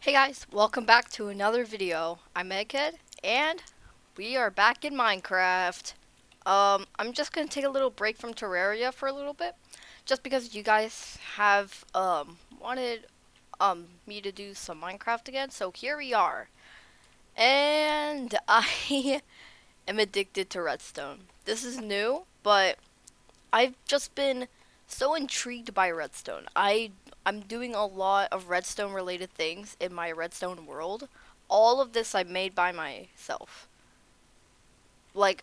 Hey guys, welcome back to another video. I'm Egghead, and we are back in Minecraft. I'm just gonna take a little break from Terraria for a little bit, just because you guys have wanted me to do some Minecraft again. So here we are, and I am addicted to Redstone. This is new, but I've just been so intrigued by Redstone. I'm doing a lot of Redstone related things in my Redstone world. All of this I made by myself. Like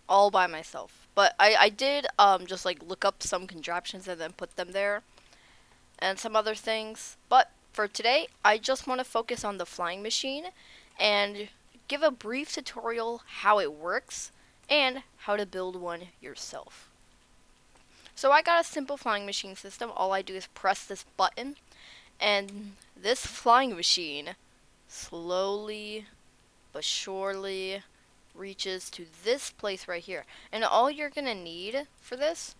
all by myself. But I did just like look up some contraptions and then put them there and some other things. But for today, I just want to focus on the flying machine and give a brief tutorial how it works and how to build one yourself. So I got a simple flying machine system. All I do is press this button, and this flying machine slowly but surely reaches to this place right here. And all you're gonna need for this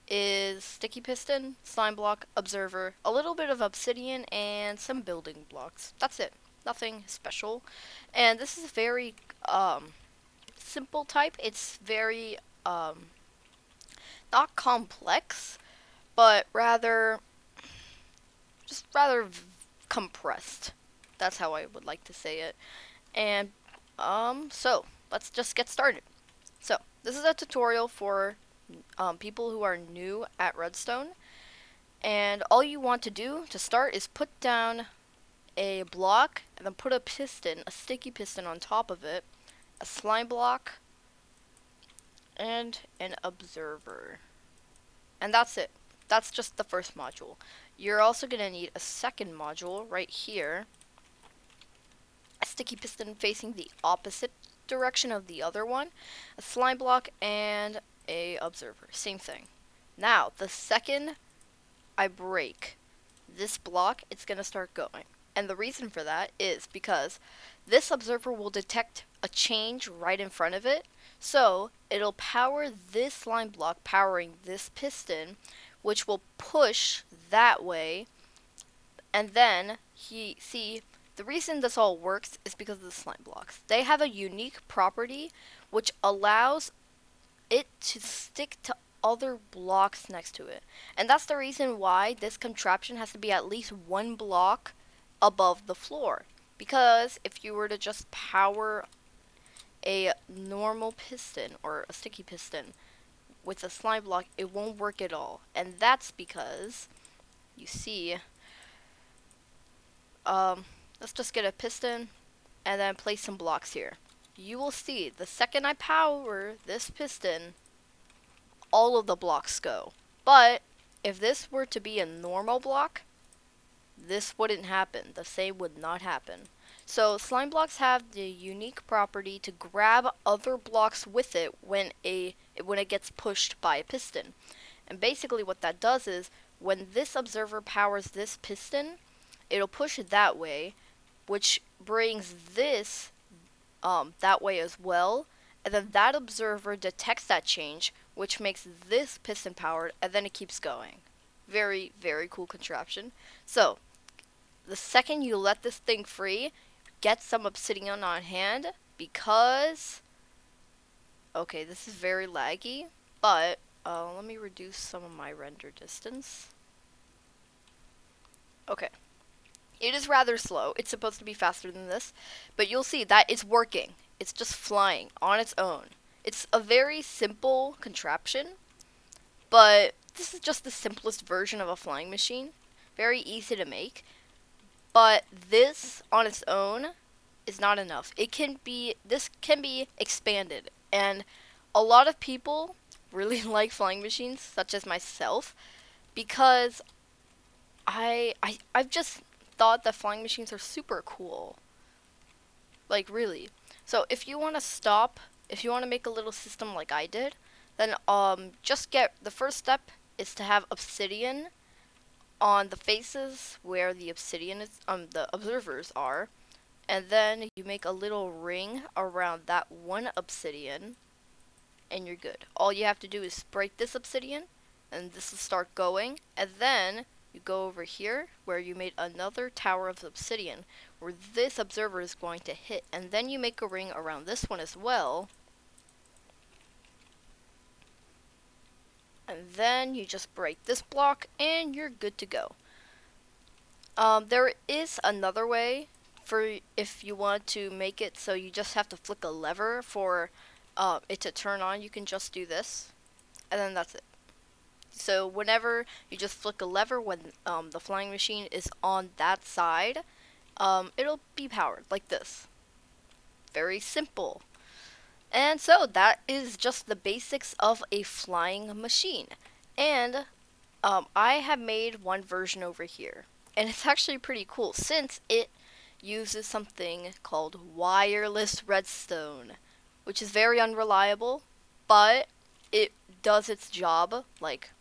is sticky piston, slime block, observer, a little bit of obsidian, and some building blocks. That's it. Nothing special. And this is very simple type. It's very not complex, but rather compressed. That's how I would like to say it. And so let's just get started. So this is a tutorial for people who are new at Redstone, and all you want to do to start is put down a block and then put a sticky piston on top of it, a slime block, and an observer. And that's it. That's just the first module. You're also going to need a second module right here. A sticky piston facing the opposite direction of the other one. A slime block and a observer. Same thing. Now, the second I break this block, it's going to start going. And the reason for that is because this observer will detect a change right in front of it. So it'll power this slime block powering this piston, which will push that way. And then the reason this all works is because of the slime blocks. They have a unique property which allows it to stick to other blocks next to it. And that's the reason why this contraption has to be at least one block above the floor. Because if you were to just power a normal piston or a sticky piston with a slime block, it won't work at all. And that's because, you see, let's just get a piston and then place some blocks here. You will see the second I power this piston, all of the blocks go. But if this were to be a normal block, this wouldn't happen. The same would not happen. So slime blocks have the unique property to grab other blocks with it when it gets pushed by a piston. And basically what that does is when this observer powers this piston, it'll push it that way, which brings this that way as well. And then that observer detects that change, which makes this piston powered, and then it keeps going. Very, very cool contraption. So, the second you let this thing free, get some obsidian on hand, because, okay, this is very laggy, but let me reduce some of my render distance. Okay. It is rather slow. It's supposed to be faster than this, but you'll see that it's working. It's just flying on its own. It's a very simple contraption, but this is just the simplest version of a flying machine. Very easy to make, but this on its own is not enough. This can be expanded, and a lot of people really like flying machines, such as myself, because I've just thought that flying machines are super cool. Like, really. So if you want to make a little system like I did, then just get the first step is to have obsidian on the faces where the observers are, and then you make a little ring around that one obsidian, and you're good. All you have to do is break this obsidian, and this will start going, and then you go over here where you made another tower of obsidian where this observer is going to hit, and then you make a ring around this one as well. And then you just break this block and you're good to go. There is another way for if you want to make it so you just have to flick a lever for it to turn on. You can just do this, and then that's it. So whenever you just flick a lever when the flying machine is on that side, it'll be powered like this. Very simple. And so that is just the basics of a flying machine. And I have made one version over here. And it's actually pretty cool since it uses something called wireless redstone, which is very unreliable, but it does its job like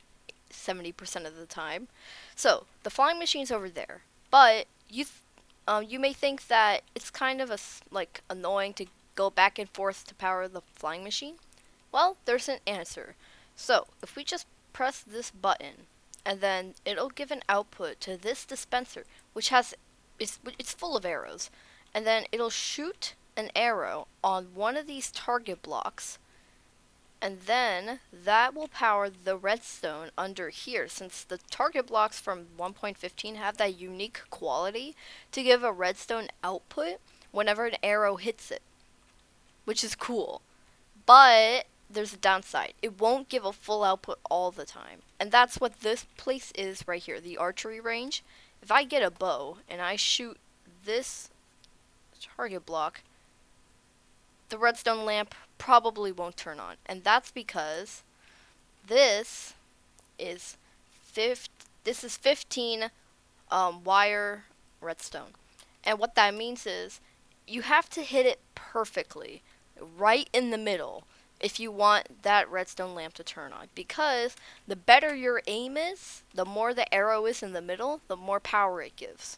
70% of the time. So the flying machine's over there, but you may think that it's kind of like annoying to go back and forth to power the flying machine. Well, there's an answer. So if we just press this button, and then it'll give an output to this dispenser, which has it's full of arrows, and then it'll shoot an arrow on one of these target blocks, and then that will power the redstone under here, since the target blocks from 1.15 have that unique quality to give a redstone output whenever an arrow hits it, which is cool. But there's a downside. It won't give a full output all the time. And that's what this place is right here, the archery range. If I get a bow and I shoot this target block, the redstone lamp probably won't turn on. And that's because this is 15 wire redstone. And what that means is you have to hit it perfectly, right in the middle, if you want that redstone lamp to turn on. Because the better your aim is, the more the arrow is in the middle, the more power it gives.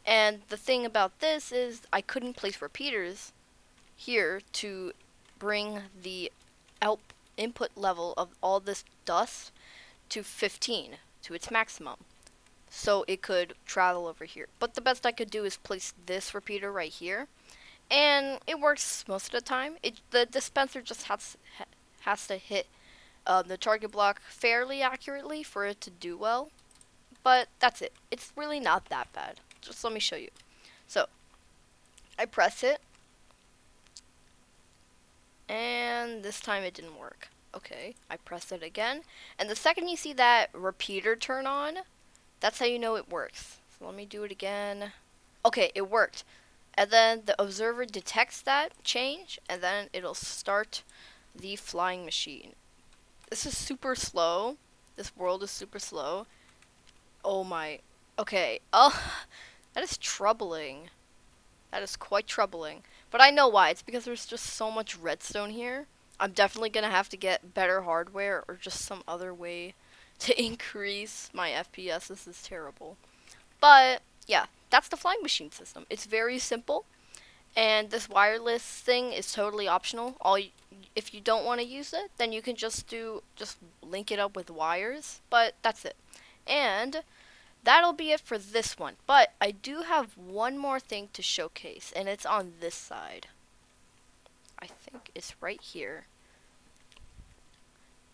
And the thing about this is I couldn't place repeaters here to bring the input level of all this dust to 15, to its maximum, so it could travel over here. But the best I could do is place this repeater right here, and it works most of the time. The dispenser just has to hit the target block fairly accurately for it to do well, but that's it. It's really not that bad. Just let me show you. So I press it, and this time it didn't work. Okay, I press it again, and the second you see that repeater turn on, that's how you know it works. So let me do it again. Okay, it worked. And then the observer detects that change, and then it'll start the flying machine. This is super slow. This world is super slow. Oh my. Okay. Oh, that is troubling. That is quite troubling. But I know why. It's because there's just so much redstone here. I'm definitely going to have to get better hardware or just some other way to increase my FPS. This is terrible. But yeah, that's the flying machine system. It's very simple. And this wireless thing is totally optional. If you don't want to use it, then you can just link it up with wires. But that's it. And that'll be it for this one. But I do have one more thing to showcase, and it's on this side. I think it's right here.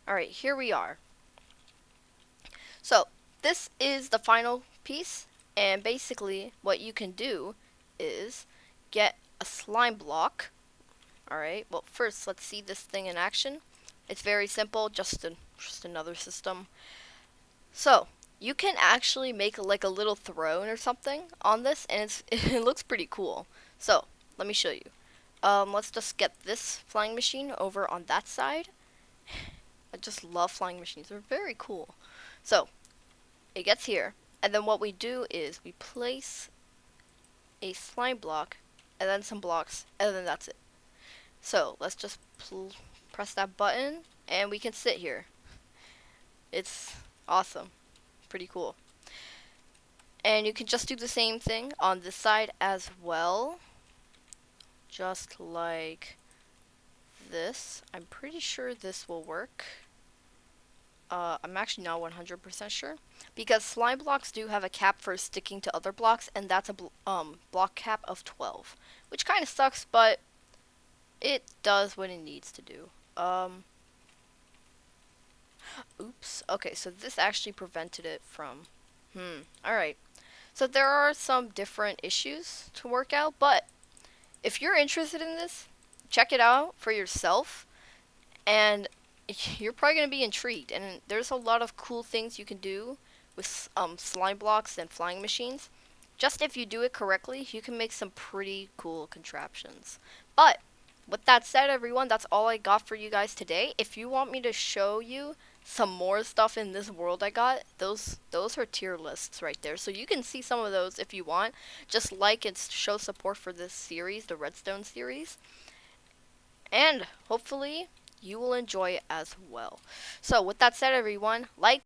Alright, here we are. So, this is the final piece, and basically what you can do is get a slime block. Alright, well first let's see this thing in action. It's very simple, just another system. So, you can actually make like a little throne or something on this, and it looks pretty cool. So, let me show you. Let's just get this flying machine over on that side. I just love flying machines. They're very cool. So, it gets here, and then what we do is we place a slime block, and then some blocks, and then that's it. So, let's just press that button, and we can sit here. It's awesome. Pretty cool. And you can just do the same thing on this side as well. Just like this. I'm pretty sure this will work. I'm actually not 100% sure because slime blocks do have a cap for sticking to other blocks, and that's a block cap of 12, which kind of sucks, but it does what it needs to do. Um, Oops. Okay, so this actually prevented it from. All right. So there are some different issues to work out, but if you're interested in this, check it out for yourself, and you're probably gonna be intrigued. And there's a lot of cool things you can do with slime blocks and flying machines. Just if you do it correctly, you can make some pretty cool contraptions. But with that said, everyone, that's all I got for you guys today. If you want me to show you some more stuff in this world I got, those are tier lists right there. So you can see some of those if you want. Just like and show support for this series, the Redstone series. And hopefully you will enjoy it as well. So with that said, everyone, like,